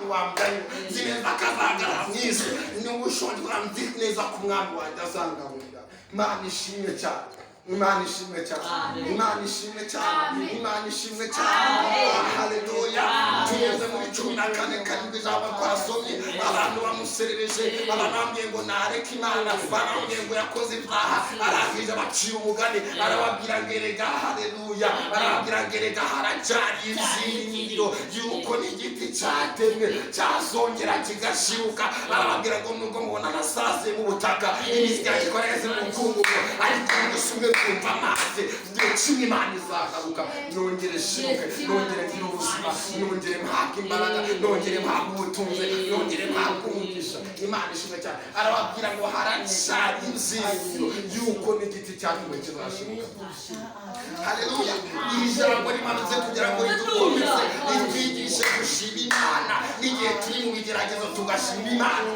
wambaye zineza kazagara mwisi ni ubushonje bwamzi neza ku mwami wanjye azangaburira. Imana ishimwe cyane, Imana ishimwe cyane, Imana ishimwe cyane, Imana ishimwe cyane. Haleluya. Tugeze muri 14 karindwi ijambo twasomye, abantu bamuserereje, ababambye ngo nareke Imana, barambye ngo yakoze ibyaha, arangije bacira umugani, arababwira ngo erega, haleluya, arababwira ngo erega haracari ibyiringiro yuko n'igiti cyatemwe cyazongera kigashibuka. Arababwira ngo nubwo mubona nasaze mu butaka, imizi yanjye ikoreze mu mukungugu, ariko musume kumva amazi kimwe Imana izagaruka, nongere shibuke, nongere ngire ubuzima, nongere mpabwe imbaraga, nongere mpabwe ubutunzi, nongere mpabwe umugisha. Imana ishimwe cyane. Arababwira ngo haracari ibyiringiro yuko n'igiti cyatemwe kizashibuka. Haleluya. Ijambo rimanutse kugira ngo ridukomeze, ritwigishe gushima Imana n'igihe turi mu bigeragezo tugashima Imana.